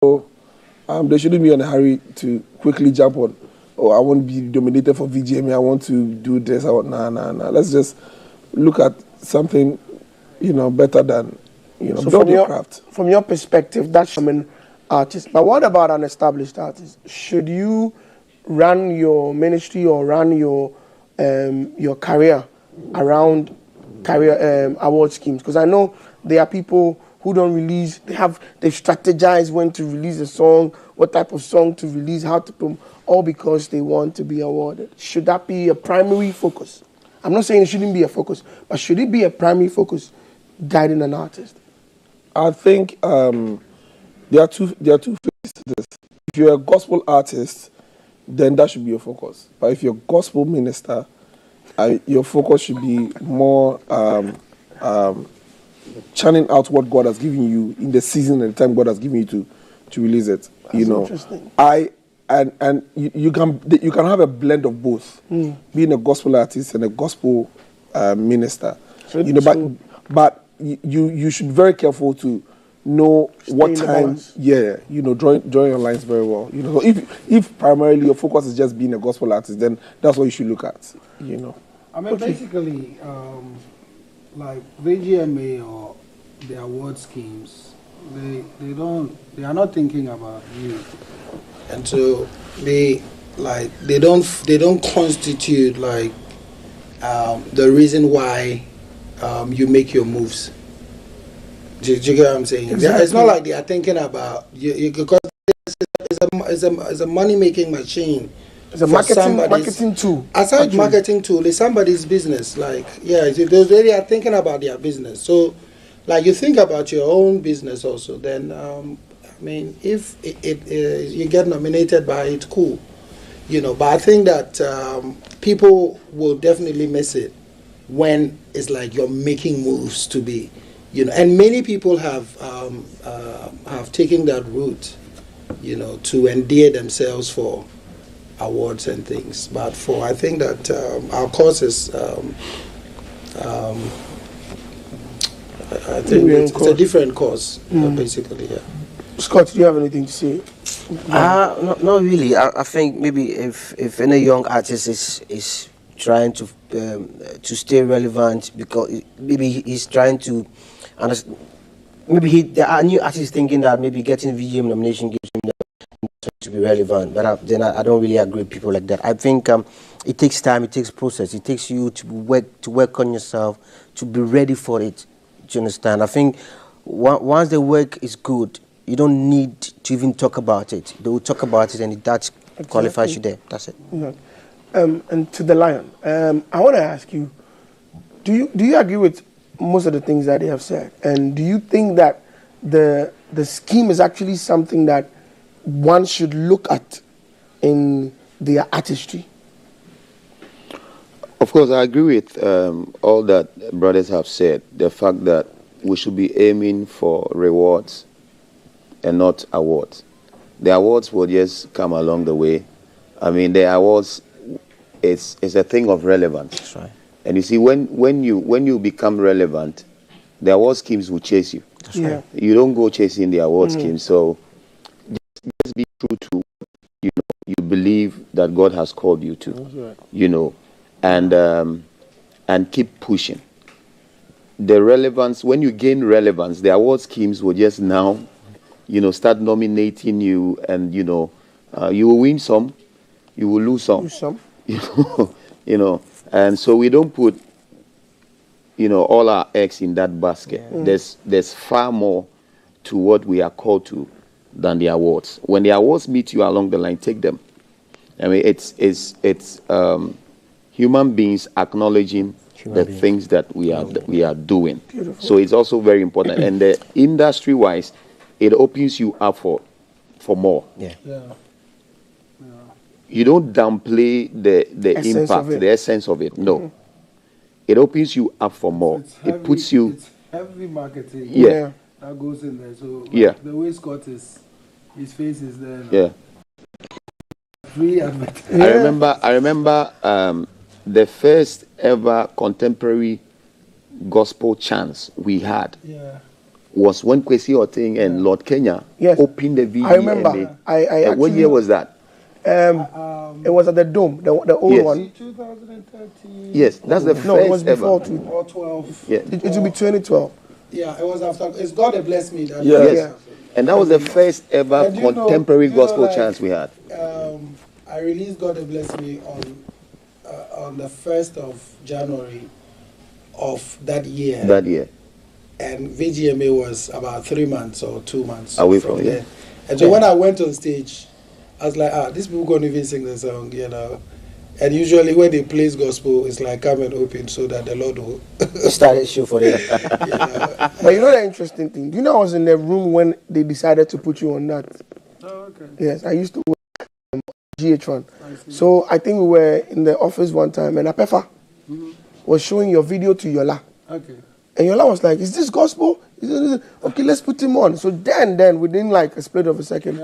So they shouldn't be in a hurry to quickly jump on. Oh, I want to be dominated for VGMA. I want to do this. Nah. Let's just look at something, better than, So build your craft. From your perspective, that's an artist. But what about an established artist? Should you run your ministry or run your career around career award schemes? Because I know there are people who don't release. They've strategized when to release a song, what type of song to release, how to promote, all because they want to be awarded. Should that be a primary focus? I'm not saying it shouldn't be a focus, but should it be a primary focus guiding an artist? I think there are two phases to this. If you're a gospel artist, then that should be your focus. But if you're a gospel minister, your focus should be more churning out what God has given you in the season and the time God has given you to release it. That's interesting. You can have a blend of both, being a gospel artist and a gospel minister. But you should be very careful to know what time. Drawing your lines very well. So if primarily your focus is just being a gospel artist, then that's what you should look at. I mean, basically, like VGMA or the award schemes, they are not thinking about you, and so they don't constitute like the reason why you make your moves. Do you get what I'm saying? Exactly. It's not like they are thinking about you because it's a money making machine. It's a marketing tool. Aside marketing tool, it's somebody's business. Like, they really are thinking about their business. So, like, you think about your own business also. Then, I mean, if you get nominated by it, cool. But I think that people will definitely miss it when it's like you're making moves to be, and many people have taken that route, to endear themselves for awards and things. But I think that our cause is, I think it's a different cause, basically, yeah. Scott, do you have anything to say? Not really. I think maybe if any young artist is trying to stay relevant, because maybe he's trying to understand, there are new artists thinking that maybe getting VGM nomination gives him to be relevant, but then I don't really agree with people like that. I think it takes time, it takes process, it takes you to work on yourself, to be ready for it. Do you understand? I think once the work is good, you don't need to even talk about it. They will talk about it, and that qualifies you there. That's it. Yeah. And to the Lion, I want to ask you: Do you agree with most of the things that they have said? And do you think that the scheme is actually something that one should look at in their artistry? Of course, I agree with all that brothers have said. The fact that we should be aiming for rewards and not awards. The awards will just come along the way. I mean, the awards is a thing of relevance. That's right. And you see, when you become relevant, the award schemes will chase you. That's right. You don't go chasing the award schemes. So just be true to you believe that God has called you to. Right. And keep pushing. The relevance, when you gain relevance, the award schemes will just now, start nominating you, and you will win some, you will lose some. And so we don't put all our eggs in that basket. There's far more to what we are called to than the awards. When the awards meet you along the line, take them. I mean, it's human beings acknowledging things that we are doing. Beautiful. So it's also very important. And the industry-wise, it opens you up for more. Yeah. You don't downplay the impact, the essence of it. No. It opens you up for more. It puts you... It's heavy marketing. Yeah. That goes in there. So the way Scott is, his face is there. Yeah. Free advert. I remember the first ever contemporary gospel chants we had was when Kwesi Oting and Lord Kenya opened the VGMA. I remember. What year was that? It was at the Dome, the old one. 2013. Yes, that's the first No, it was before ever. Or 12. Yeah. It will be 2012. Yeah, it was after. It's God that blessed me. That Yes. And that was the first ever And you know- contemporary you know, gospel like, chance we had. I released God that blessed me on the 1st of January of that year. That year. And VGMA was about 3 months or 2 months Away from there. And so when I went on stage, I was like, these people can't even sing the song, you know. And usually when they play gospel, it's like come and open so that the Lord will Start a show for them. you know. But you know the interesting thing? Do you know I was in the room when they decided to put you on that? Oh, okay. Yes, I used to work GH1. So I think we were in the office one time and Apefa was showing your video to Yola. Okay. And Yola was like, is this gospel? Okay, let's put him on. So then within like a split of a second,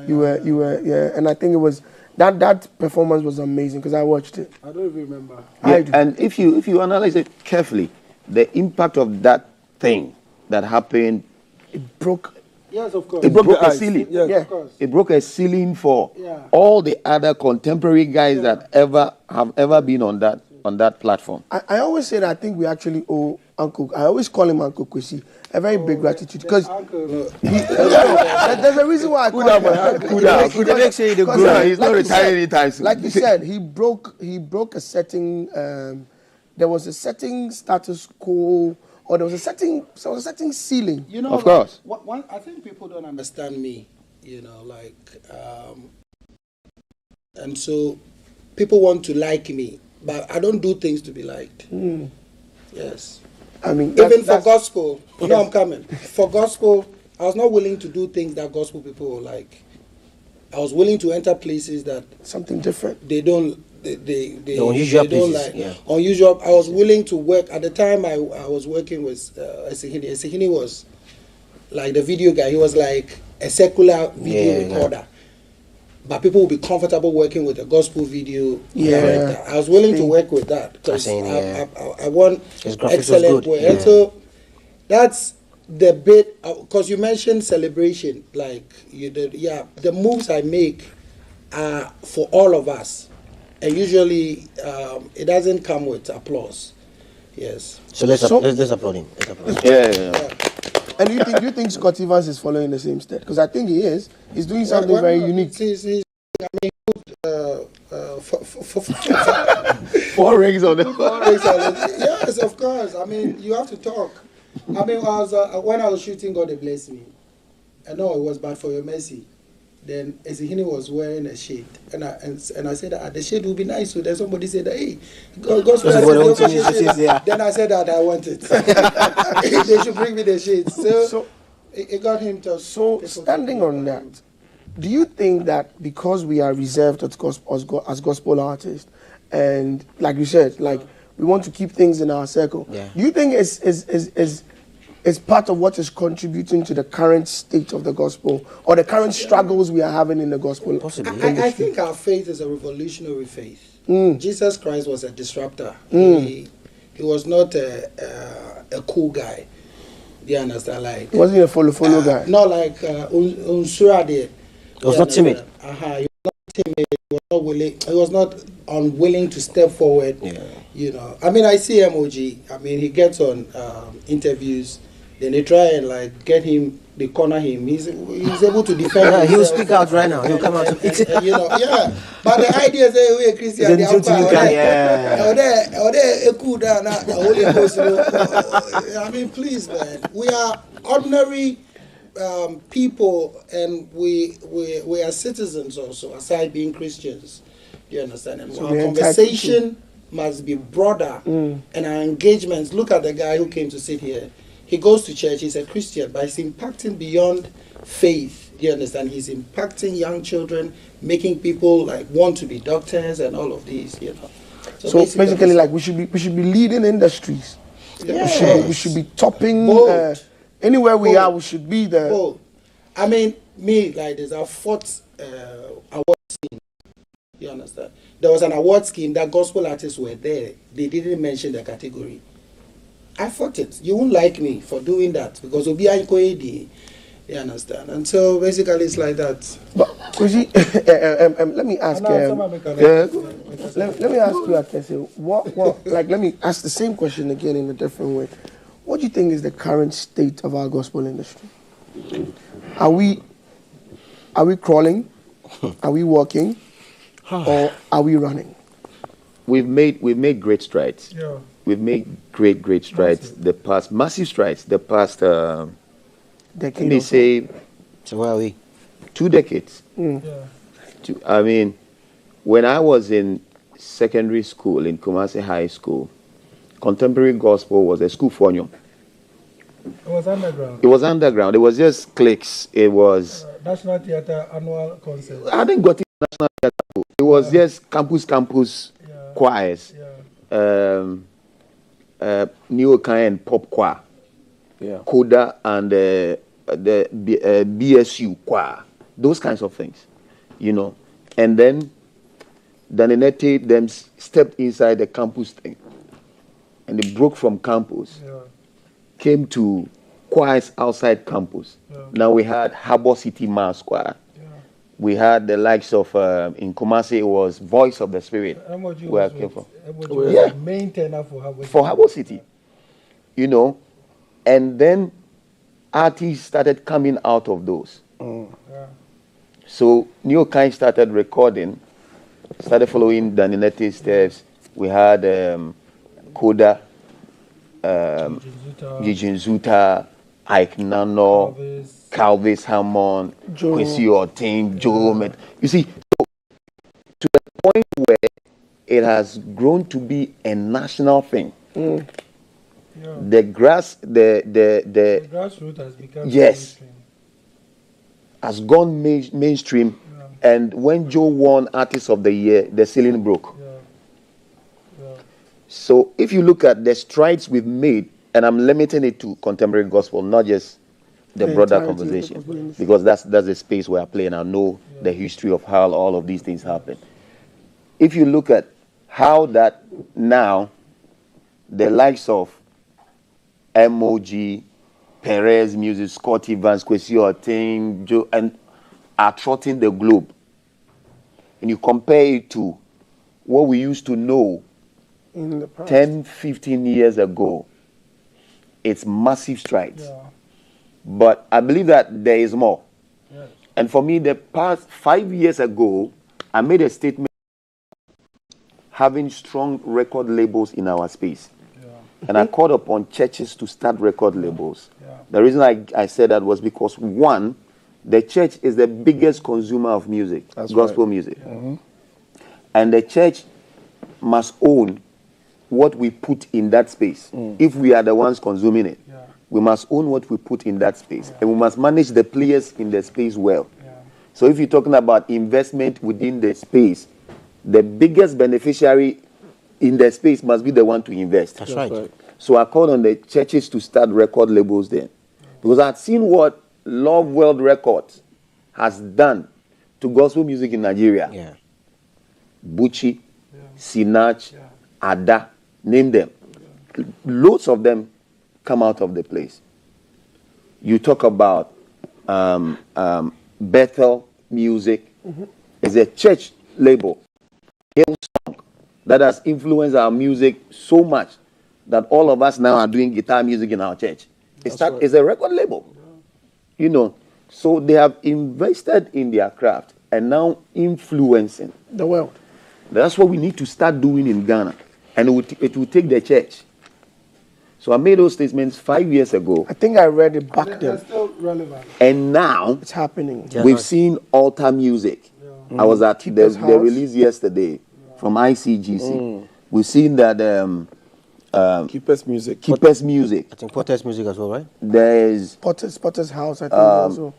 you were, and I think it was, that performance was amazing because I watched it. I don't even remember. I do. And if you analyze it carefully, the impact of that thing that happened, It broke. Yes, of course. it broke the a ice. ceiling. Yeah. Yeah. Of course. It broke a ceiling for Yeah. all the other contemporary guys that have ever been on that platform. I always say that I think we actually owe Uncle, I always call him Uncle Kwesi, a very big gratitude because there's a reason why I call him Uncle. Make sure you grow. No, he's not Like you retiring said- anytime soon. Like you said, he broke a setting. There was a setting status quo, or there was a setting ceiling. You know, Of course. I think people don't understand me, you know, like, and so people want to like me, but I don't do things to be liked. Yes. I mean, Even for gospel, you know, I'm coming. For gospel, I was not willing to do things that gospel people will like. I was willing to enter places that something different. they don't. They unusual they don't places, like. yeah. Unusual. I was willing to work at the time. I was working with Esehini. Esehini was like the video guy. He was like a secular video recorder, but people will be comfortable working with a gospel video director. I was willing to work with that because I want His graphics was excellent good. work. Yeah. And so that's the bit because you mentioned celebration. Like the moves I make are for all of us. And usually, it doesn't come with applause. Yes. So let's applaud him. Let's applaud him. Yeah. And do you think Scott Evans is following the same step? Because I think he is. He's doing something very unique. I mean, Four rings on the yes, of course. I mean, you have to talk. I mean, when I was shooting God Bless Me, I know it was bad for your mercy. Then Esehini was wearing a shade, and I said that the shade would be nice. So then somebody said that, hey, God's shade. Then I said that I want it. They should bring me the shades. So it got him to. So standing on that, do you think that because we are reserved as gospel artists, and like you said, like we want to keep things in our circle, do you think is part of what is contributing to the current state of the gospel or the current struggles we are having in the gospel? Possibly. I think our faith is a revolutionary faith. Jesus Christ was a disruptor. He was not a cool guy. Do you understand? Like He wasn't a follow guy. Not like Unsura did. He was not timid. He was not timid. He was not willing. He was not unwilling to step forward. Yeah. You know. I mean, I see MOG. I mean, he gets on interviews. Then they try and like get him, they corner him. He's able to defend. Yeah, he will himself. speak out right now. He will come out. You know, yeah. But the idea is that we're Christian. He's a New guy, yeah. I mean, please, man. We are ordinary people, and we are citizens also, aside being Christians. Do you understand? And So our we're conversation must be broader, and our engagements. Look at the guy who came to sit here. He goes to church, he's a Christian, but he's impacting beyond faith. Do you understand? He's impacting young children, making people like want to be doctors and all of these, you know. So basically, like we should be leading industries. Yes. We should be topping Bold. anywhere we Bold. are. We should be there. Oh, I mean, me, like, there's a fourth award scheme. You understand? There was an award scheme that gospel artists were there. They didn't mention the category. I fought it. You won't like me for doing that because Obi Ankoedi. You understand? And so basically it's like that. But let me ask let me ask you a question. What like let me ask the same question again in a different way. What do you think is the current state of our gospel industry? Are we crawling? Are we walking? Or are we running? We've made great strides. Yeah. We've made great strides. Massive strides. The past Decade. let me say So where are we? 2 decades. Yeah. I mean, when I was in secondary school in Kumasi High School, contemporary gospel was a school for you. It was underground. It was underground. It was just cliques. It was. National Theatre annual concert. I didn't go to National Theatre. It was just campus choirs. Yeah. New kind pop choir. Yeah. Coda and the BSU choir. Those kinds of things, you know. And then Daninete them stepped inside the campus thing. And they broke from campus. Yeah. Came to choirs outside campus. Yeah. Now we had Harbour City Mass Choir. Yeah. We had the likes of, in Kumasi, it was Voice of the Spirit. Emoji Where I was came from. Emoji Yeah. was the main tenor for Harbour City. For Harbour City. You know, and then artists started coming out of those. Yeah. So New Kind started recording, started following Daninete steps. We had Coda, Gijin Zuta, Ike Nano, Calvis Hammond, Kwesi Orting, Joe Met. You see, so to the point where it has grown to be a national thing. Yeah. The The grassroots has become yes, mainstream. has gone mainstream. Yeah. And when Joe won Artist of the Year, the ceiling broke. Yeah. Yeah. So if you look at the strides we've made, and I'm limiting it to contemporary gospel, not just the broader entirety of the conversation, gospel industry. because that's the space where I play and I know the history of how all of these things happen. If you look at how that now, the likes of MOG, Perez Music, Scott Evans, Kwesi Orting, Joe, and are trotting the globe, and you compare it to what we used to know In the past. 10, 15 years ago, it's massive strides. Yeah. But I believe that there is more. Yes. And for me, the past 5 years ago, I made a statement having strong record labels in our space. Yeah. And I called upon churches to start record labels. Yeah. The reason I said that was because, one, the church is the biggest consumer of music, That's gospel right. music. And the church must own what we put in that space. If we are the ones consuming it, Yeah. we must own what we put in that space. And we must manage the players in the space well. Yeah. So if you're talking about investment within the space, the biggest beneficiary in the space must be the one to invest. That's right. So I called on the churches to start record labels then. Because I'd seen what Love World Records has done to gospel music in Nigeria. Yeah. Bucci, Sinach, Ada, name them. Loads of them come out of the place. You talk about Bethel Music. It's a church label, Hillsong, that has influenced our music so much that all of us now are doing guitar music in our church. It's a record label. You know, so they have invested in their craft and now influencing The world. That's what we need to start doing in Ghana. And it will take the church. So I made those statements 5 years ago. I think I read it back They're then. still relevant. And now It's happening. Yeah. we've seen altar music. I was at Keeper's the House. release yesterday from ICGC. We've seen that Keepers music. Keepers Music. I think Potter's music as well, right? There's Potter's House, I think also.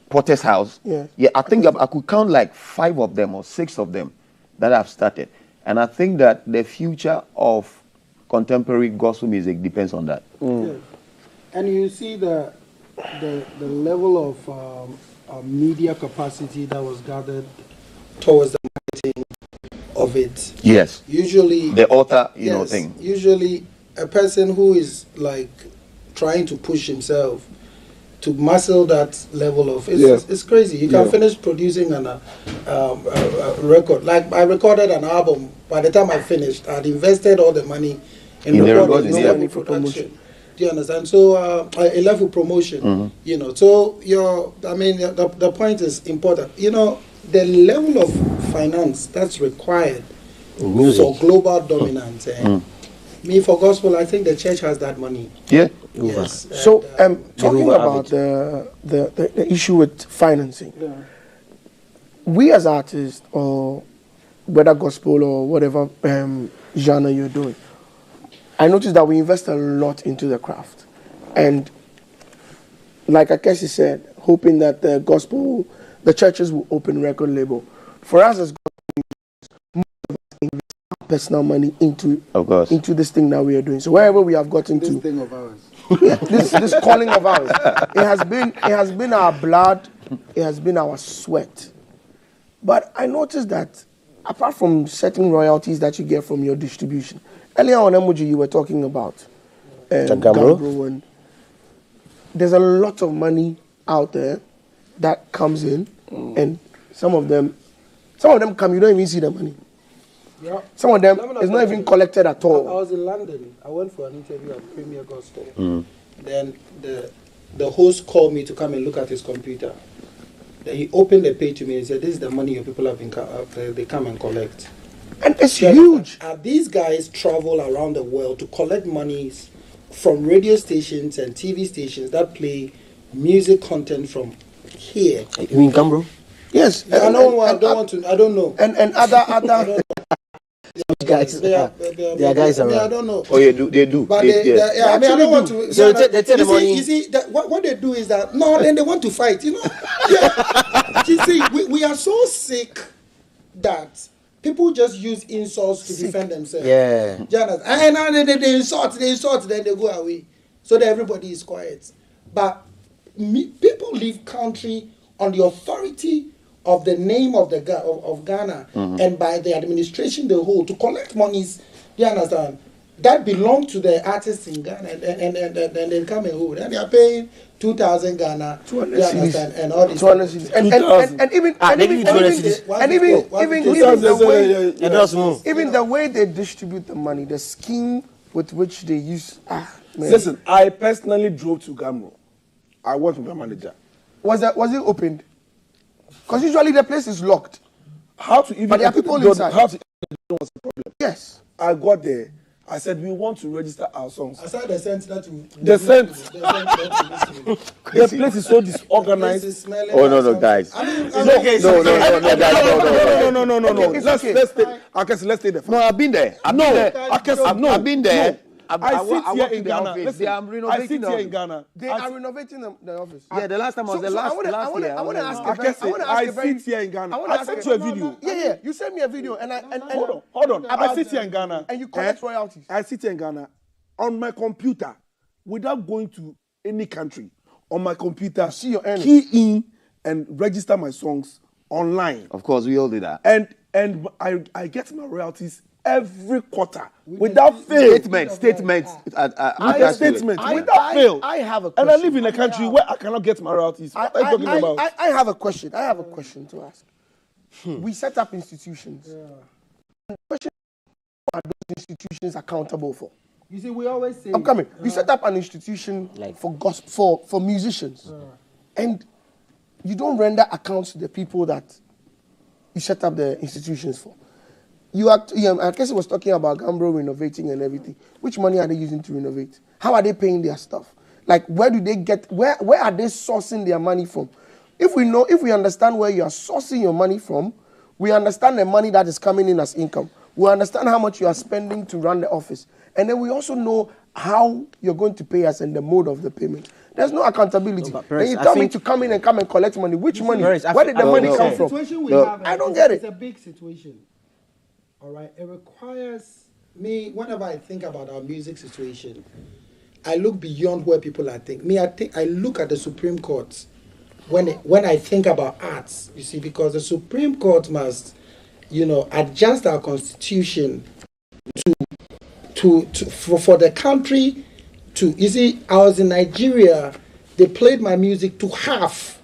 Potter's House. Yeah. Yeah, I think I could count like 5 of them or 6 of them that have started. And I think that the future of contemporary gospel music depends on that. Yes. And you see the level of media capacity that was gathered towards the marketing of it. Yes. Usually, The altar, yes, thing. Usually, a person who is like trying to push himself to muscle that level of it's crazy. You can finish producing a record. Like I recorded an album. By the time I finished, I'd invested all the money in recording, no money for production. Do you understand? So I left with promotion. You know. So the point is important. You know, the level of finance that's required for global dominance. Me for gospel, I think the church has that money. Yeah. Yes. So talking about the issue with financing, we as artists, or whether gospel or whatever genre you're doing, I noticed that we invest a lot into the craft, and like Akeshi said, hoping that the churches will open record label. For us as personal money into this thing that we are doing. So wherever we have gotten this to thing of ours, this calling of ours, it has been our blood, it has been our sweat. But I noticed that apart from certain royalties that you get from your distribution, earlier on Emoji you were talking about Gambro, and there's a lot of money out there that comes in, and some of them come, you don't even see the money. Yeah. Some of them is not even collected at all. I was in London. I went for an interview at Premier Gospel. Then the host called me to come and look at his computer. Then he opened the page to me and said, "This is the money your people have been they come and collect." And it's huge. These guys travel around the world to collect monies from radio stations and TV stations that play music content from here. You mean Gambro? Yes. I don't know. And other guys. They are guys around. I don't know. Oh, yeah, they do. But I don't want to. So they take the money. You see, what they do is that then they want to fight. You know. Yeah. You see, we are so sick that people just use insults to defend themselves. Yeah. And they insult, then they go away, so that everybody is quiet. But people leave country on the authority of the name of Ghana and by the administration the whole to collect monies, do you understand, that belong to the artists in Ghana, and they come and hold, and they are paying 2,000 Ghana, 200 you understand, and all this 200 cities. Even the way they distribute the money, the scheme with which they use. Man. Listen, I personally drove to Gamro. I worked with my manager. Was it opened? Because usually the place is locked. How to even? But there are people inside. How to even was the problem. Yes. I got there. I said we want to register our songs. I said they sent that to. The place is so disorganized. Oh no, guys. No. Let's stay there. No, I've been there. I've been there. I sit here in Ghana. Listen, I sit here in Ghana. They are renovating the office. Yeah, the last time was last year. I want to ask I sit here in Ghana. I sent you a video. Yeah. You sent me a video, and hold on. I sit here in Ghana, and you collect royalties. I sit here in Ghana on my computer without going to any country. On my computer, see your earnings. Key in and register my songs online. Of course, we all do that. And I get my royalties every quarter without fail. Statement. Without fail. I have a question. And I live in a country where I cannot get my royalties. What are you talking about? I have a question. I have a question to ask. We set up institutions. The question, are those institutions accountable for? You see, we always say. I'm coming. You set up an institution for musicians, and you don't render accounts to the people that you set up the institutions for. I guess he was talking about Gambro renovating and everything. Which money are they using to renovate? How are they paying their stuff? Like, where do they get? Where are they sourcing their money from? If we understand where you are sourcing your money from, we understand the money that is coming in as income. We understand how much you are spending to run the office, and then we also know how you're going to pay us and the mode of the payment. There's no accountability. Then you tell me to come in and collect money. Which money? Where did the money come from? I don't get it. It's a big situation. All right, it requires me. Whenever I think about our music situation, I look beyond where people are thinking. I look at the Supreme Court when I think about arts. You see, because the Supreme Court must, adjust our constitution for the country to, you see, I was in Nigeria, they played my music to half.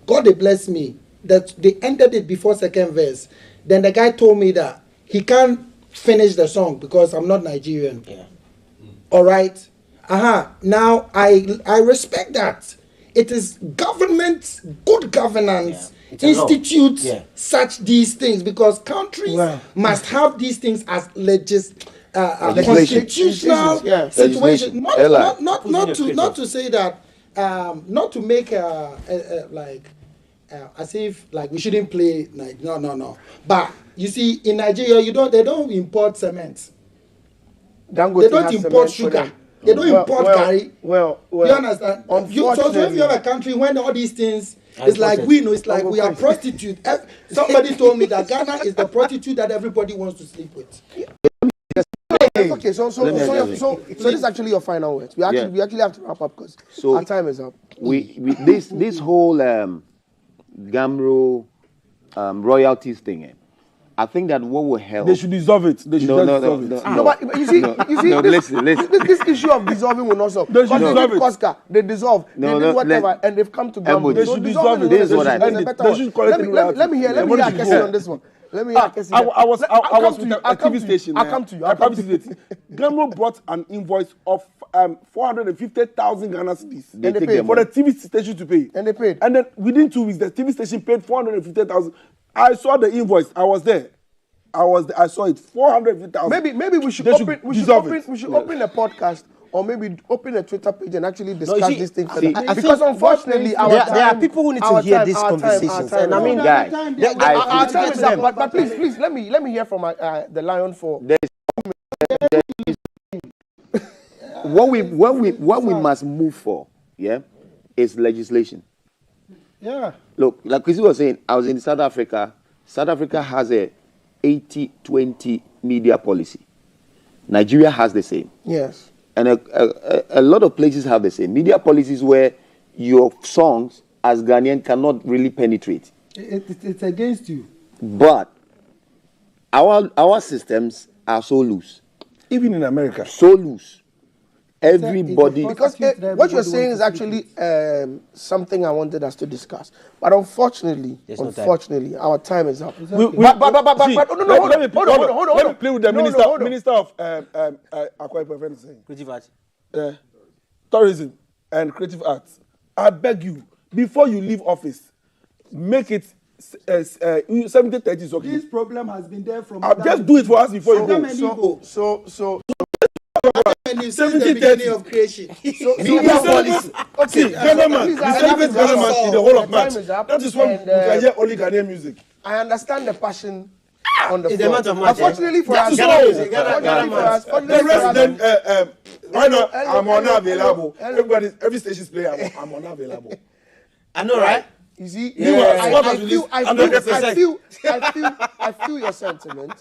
God they bless me that they ended it before second verse. Then the guy told me that he can't finish the song because I'm not Nigerian. Yeah. All right. Now I respect that. It is government, good governance, institutes such these things because countries must have these things as constitutional situation. Not to say that, not to make as if like we shouldn't play. Like, no. But you see, in Nigeria, they don't import cement. They don't import sugar. They don't import curry. Well, you understand? So if you have a country when all these things, it's like we know, it's like we are prostitute. Somebody told me that Ghana is the prostitute that everybody wants to sleep with. Okay, so this is actually your final words. We actually have to wrap up because our time is up. This whole Gamro royalties thing. I think that what will help. They should dissolve it. They should dissolve it. No, but you see, listen. This issue of dissolving will not solve. They should dissolve it. Cosca, they dissolve. They did whatever, and they've come to Gamro. They should dissolve it. This is what I mean. They should collect it. Let me hear a question on this one. Let me hear a question. I was with a TV station. I'll come to you. Gamro brought an invoice of 450,000 Ghana cedis. They paid for the TV station to pay. And they paid. And then within 2 weeks, the TV station paid 450,000. I saw the invoice. I was there. I saw it. 450,000. Maybe we should open a podcast or maybe open a Twitter page and actually discuss this thing further. Because unfortunately, there are people who need to hear these conversations. And I mean, guys, our time is up. But please, let me hear from the Lion for. What we must move for, is legislation. Yeah. Look, like Chrissy was saying, I was in South Africa. South Africa has a 80-20 media policy. Nigeria has the same. Yes. And a lot of places have the same. Media policies where your songs, as Ghanaian, cannot really penetrate. It's against you. But our systems are so loose. Even in America. So loose. Everybody. Because what you're saying is actually something I wanted us to discuss. But unfortunately, our time is up. Let me play with the minister of Akwa Ibom, tourism and creative arts. I beg you, before you leave office, make it 70-30 is okay. This problem has been there from. Just do it for us before you go. So. And you since the beginning of creation. Media policy. Okay, government. We celebrate government in the whole of March. That is why we can hear only Ghanaian music. I understand the passion on the It's floor. the month of March. Unfortunately for us, the resident, right now, I'm unavailable. Every station is playing, I'm unavailable. I know, right? You see, I feel your sentiment,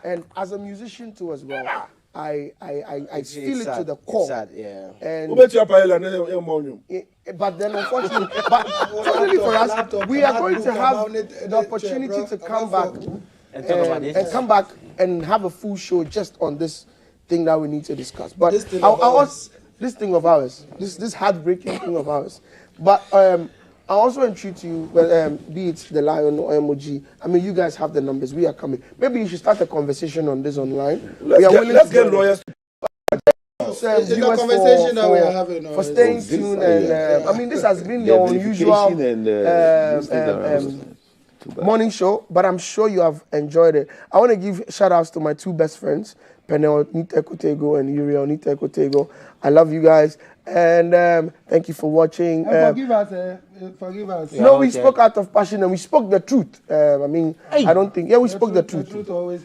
and as a musician too as well. I feel it to the core. Sad, yeah. And but then unfortunately for us, we are going to have the opportunity to come back and come back and have a full show just on this thing that we need to discuss. But this thing of ours, this heartbreaking thing of ours. But I also entreat you, be it the Lion or MOG. I mean, you guys have the numbers. We are coming. Maybe you should start a conversation on this online. Let's get lawyers. It's a conversation that we are having. For staying tuned. And I mean, this has been your unusual morning show, but I'm sure you have enjoyed it. I want to give shout outs to my two best friends, Penel Nita Kotego and Uriel Nita Kotego. I love you guys. And thank you for watching. Forgive us. No, we spoke out of passion and we spoke the truth. I mean, I don't think. Yeah, we spoke the truth.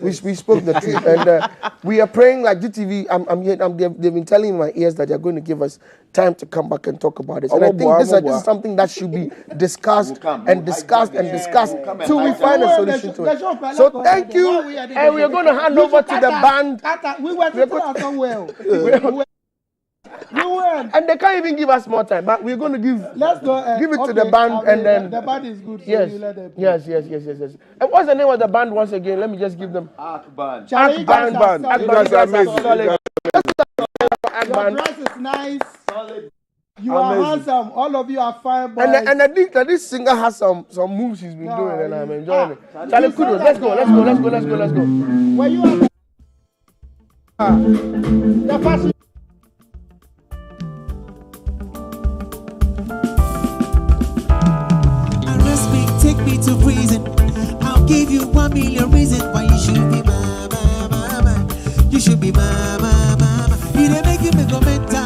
We spoke the truth, and we are praying like GTV. They've been telling in my ears that they're going to give us time to come back and talk about it. And I think this is something that should be discussed and discussed till we find a solution to it. So thank you, and we are going to hand over to the band. We were well. And they can't even give us more time, but we're going to give it to the band, and then the band is good. So yes, you let them play. yes. And what's the name of the band once again? Let me just give them. Ark Band. Ark Band. You guys are solid. man. Your dress is nice. Solid. You are handsome. All of you are fine boys. And I think that this singer has some moves he's been doing, and I'm enjoying it. Charlie, kudos. Let's go. Where you are? The fashion. Arrest me, take me to prison. I'll give you 1 million reasons why you should be my. You should be my. You didn't make me go mental.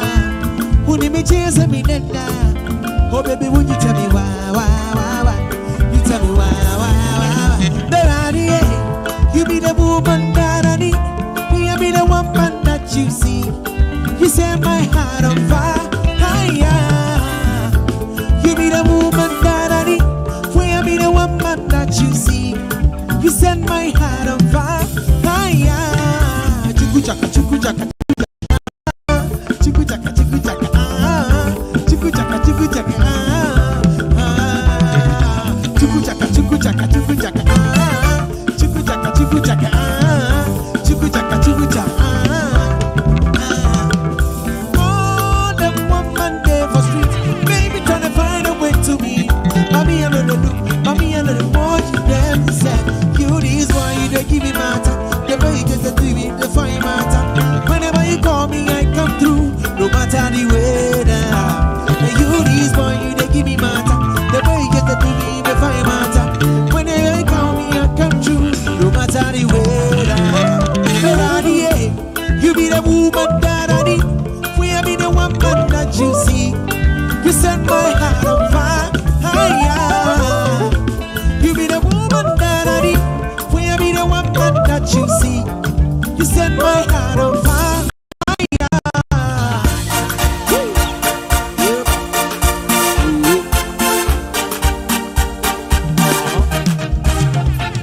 Who need me chase me then? Oh baby, would you tell me why? You tell me why? Baby, you be the woman that I need. Me, I be the woman that you see. You set my heart on fire. You be the woman that I need. Me, I be the woman that you see. You set my heart on fire. Chuku chaka, chuku chaka. Chuku chaka, chuku chaka. Chuku chaka, chuku chaka. Chuku chaka, chuku chaka, chuku chaka. Chuku chaka, chuku chaka. Chuku chaka, chuku chaka. All them woman there for street, baby trying to find a way to me. Mommy, I know the look. Mommy, I know the more you them said. You this why you don't give me matter. The way you get the TV, the fine matter. Whenever you call me, I come through. No matter the weather. And you this boy, you don't give me matter. The way you get the TV, the fine matter. Whenever you call me, I come through. No matter the weather. You be the woman that I need. We be the woman that you see. You set my heart on fire. You be the woman that I need. We be the woman that you see. You set my heart on fire.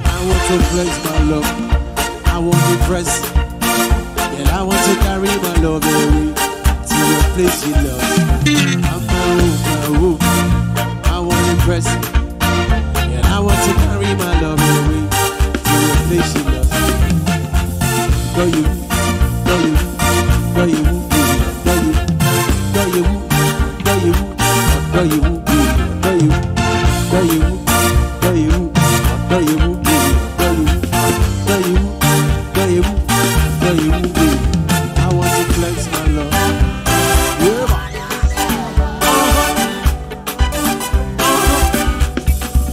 I want to flex my love. I want to press. And I want to carry my love away to a place you love. I'm my room. I want to press. And I want to carry my love away to a place you love. Go you, go you, go you, go you, go you, go you, go you, go you, go you, go you, go you, go you, go you, go you. I want to flex my love.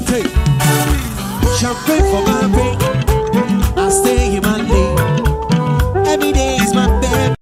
Take champagne for my brain. I stay in my lane. Every day is my birthday.